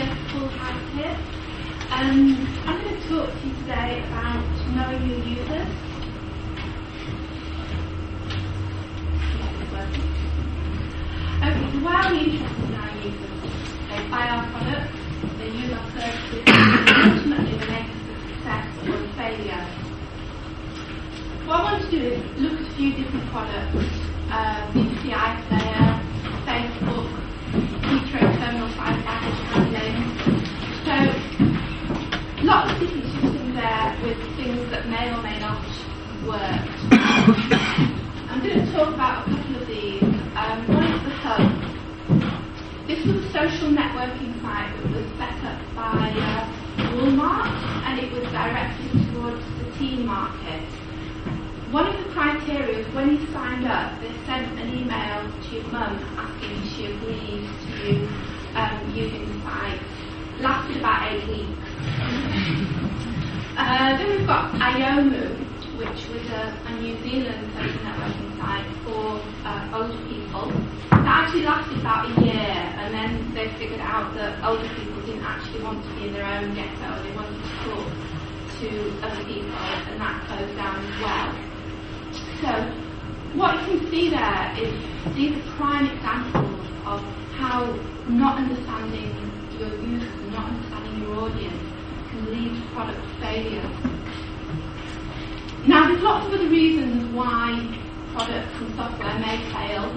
a full house here. I'm going to talk to you today about knowing your users. Okay, so why are we interested in our users? They buy our products, they use our services, and ultimately they make us a success or a failure. What I want to do is look at a few different products, BBC iPlayer, Facebook, Heathrow Terminal 5 baggage handling. So, lots of different systems there with things that may or may not work. I'm going to talk about a couple of these. One is the Hub. This was a social networking site that was set up by Walmart, and it was directed towards the teen market. One of the criteria is when you signed up, they sent an email to your mum asking if she agrees to you using the site. It lasted about 8 weeks. Then we've got Iomu, which was a New Zealand social networking site for older people. That actually lasted about a year, and then they figured out that older people didn't actually want to be in their own ghetto. They wanted to talk to other people, and that closed down as well. So, what you can see there is these are prime examples of how not understanding your users and not understanding your audience can lead to product failure. Now, there's lots of other reasons why products and software may fail.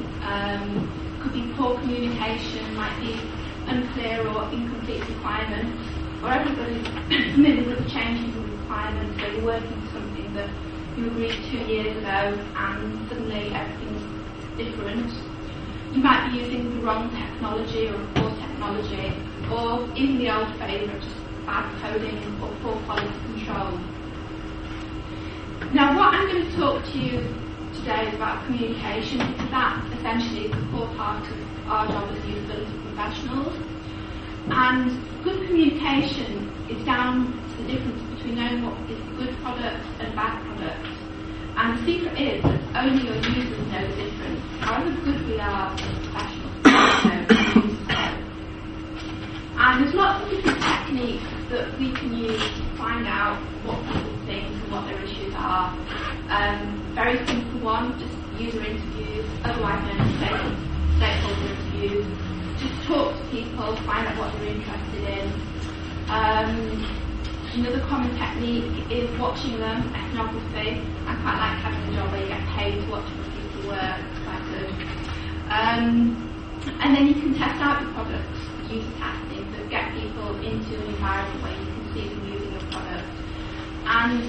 Could be poor communication, might be unclear or incomplete requirements, or everybody's familiar with the changes in requirements, so you're working with something that you agreed 2 years ago and suddenly everything's different. You might be using the wrong technology or poor technology, or even the old favourite, just bad coding or poor quality control. Now, what I'm going to talk to you today is about communication, because that essentially is the core part of our job as usability professionals. And good communication is down to the difference between knowing what is good products and bad products. And the secret is that only your users know the difference. However good we are as professionals, we don't know. And there's lots of different techniques that we can use to find out what people think and what their issues are. Very simple one, just user interviews, otherwise known as stakeholder interviews. Just talk to people, find out what they're interested in. Another common technique is watching them, ethnography. I quite like having a job where you get paid to watch other people work, it's quite good. And then you can test out your products, user testing, so get people into an environment where you can see them using your product. And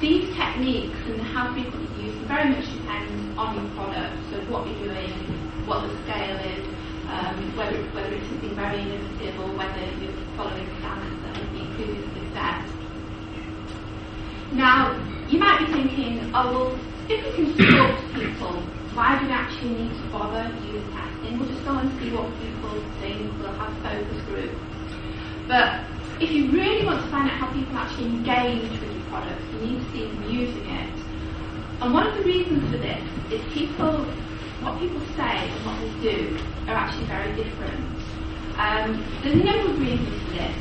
these techniques and how frequently you use them very much depends on your product, so what you're doing, what the scale is, whether it's something very innovative or whether you're following standards that have been previously set. Now, you might be thinking, oh well, if we can talk to people, why do we actually need to bother user testing? We'll just go and see what people think, we'll have focus groups. But if you really want to find out how people actually engage with your products, you need to see them using it. And one of the reasons for this is what people say and what they do are actually very different. There's a number of reasons for this.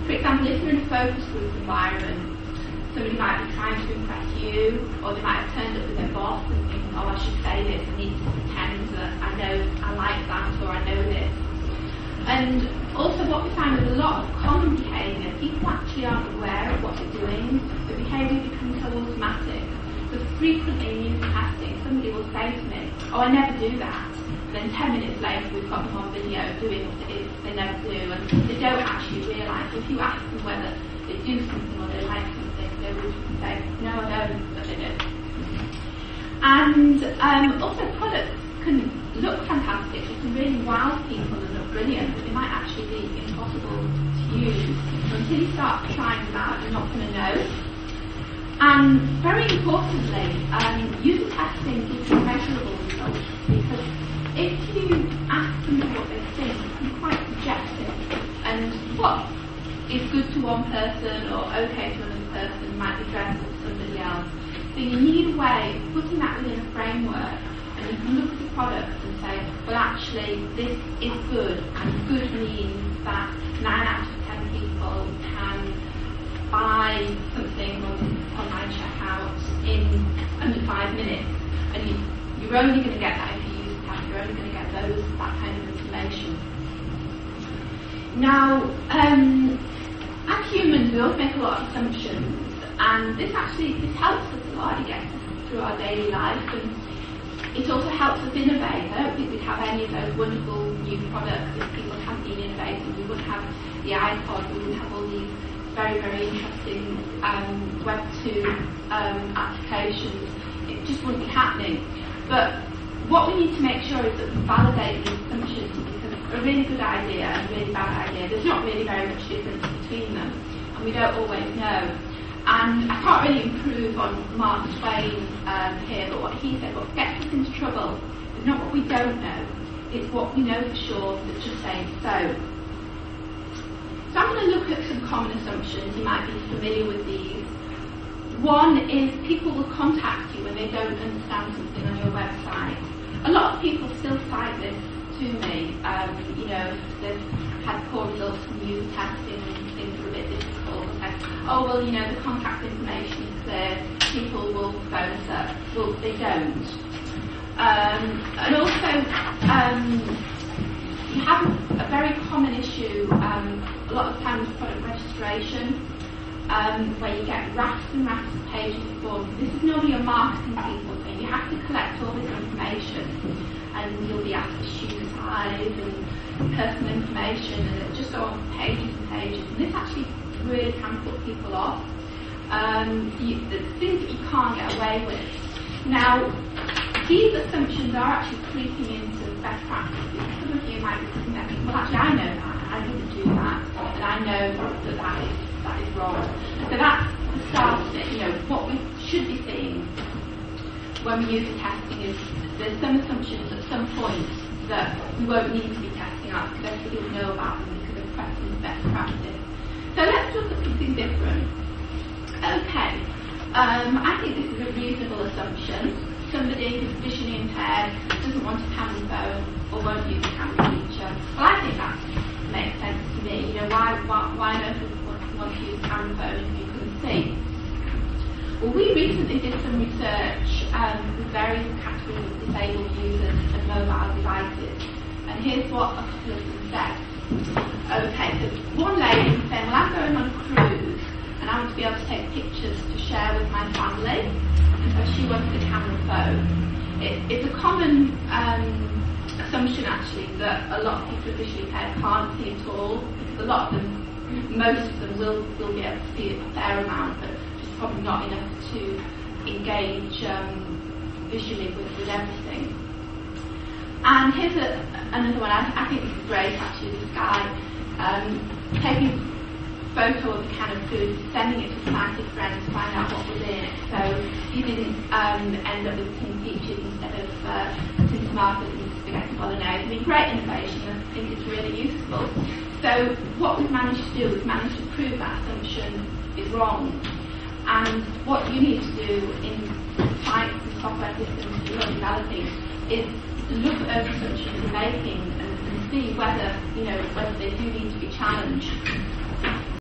For example, if you're in a focus group environment, somebody might be trying to impress you, or they might have turned up with their boss and think, oh, I should say this, I need to pretend that I like that, or I know this. And also what we find with a lot of common behaviour, people actually aren't aware of what they're doing. The behaviour becomes so automatic. But frequently in user testing, somebody will say to me, oh, I never do that. And then 10 minutes later, we've got them on video doing what it is they never do. And they don't actually realise. If you ask them whether they do something or they like something, they would say, no, I don't, but they do. And also products can look fantastic, they can really wow people and look brilliant, but they might actually be impossible to use. So until you start trying them out, you're not going to know. And very importantly, user testing gives you measurable results, because if you ask them what they think, it can be quite subjective. And what is good to one person or okay to another person might be dreadful to somebody else. So you need a way of putting that within a framework, and you can look at the product and say, well actually this is good, and good means that out of 10 people can buy something on online checkout in under 5 minutes, and you're only going to get that if you use the test. You're only going to get that kind of information. Now, as humans, we always make a lot of assumptions, and this helps us a lot. It gets us through our daily life, and it also helps us innovate. I don't think we'd have any of those wonderful new products if people hadn't been innovating. We wouldn't have the iPod, we wouldn't have all these very, very interesting Web 2 applications. It just wouldn't be happening. But what we need to make sure is that we validate these assumptions, because a really good idea and a really bad idea, there's not really very much difference between them, and we don't always know. And I can't really improve on Mark Twain here, but what he said, what gets us into trouble is not what we don't know, it's what we know for sure that just saying so. So I'm going to look at some common assumptions. You might be familiar with these. One is people will contact you when they don't understand something on your website. A lot of people still cite this to me. They've had poor results from user testing and things are a bit difficult. They say, oh, well, the contact information is clear, people will phone us up. Well, they don't. And also, you have a very common issue, a lot of times product registration, where you get rafts and rafts of pages of forms. This is normally a marketing people thing. You have to collect all this information, and you'll be asked to shoe size and personal information, and it'll just go on for pages and pages. And this actually really can put people off. The things that you can't get away with. Now, these assumptions are actually creeping into best practices. Some of you might be thinking, well, actually, I know that. I wouldn't do that, and I know that is wrong. So that's the start of it. What we should be seeing when we use testing is there's some assumptions at some point that we won't need to be testing out because everybody will know about them because they're practicing the best practice. So let's look at something different. Okay, I think this is a reasonable assumption. Somebody who's visually impaired doesn't want a camera phone or won't use a camera feature. Well, I think that makes sense to me. Why on earth would you want to use a camera phone if you couldn't see? Well, we recently did some research with various categories of disabled users and mobile devices, and here's what a couple of them said. Okay, so one lady was saying, well, I'm going on a cruise and I want to be able to take pictures to share with my family, and so she wanted a camera phone. It's a common assumption actually that a lot of people with visually impaired can't see at all, because a lot of them, most of them will be able to see a fair amount, but just probably not enough to engage visually with everything. And here's another one. I think this is great actually. This guy taking a photo of a can of food, sending it to a sighted friend to find out what was in it. So he didn't end up with tin peaches instead of tin tomatoes and spaghetti bolognese. I mean, great innovation. I think it's really useful. So what we've managed to do is managed to prove that assumption is wrong. And what you need to do in science and software systems that you're developing is look at those assumptions you're making and see whether they do need to be challenged.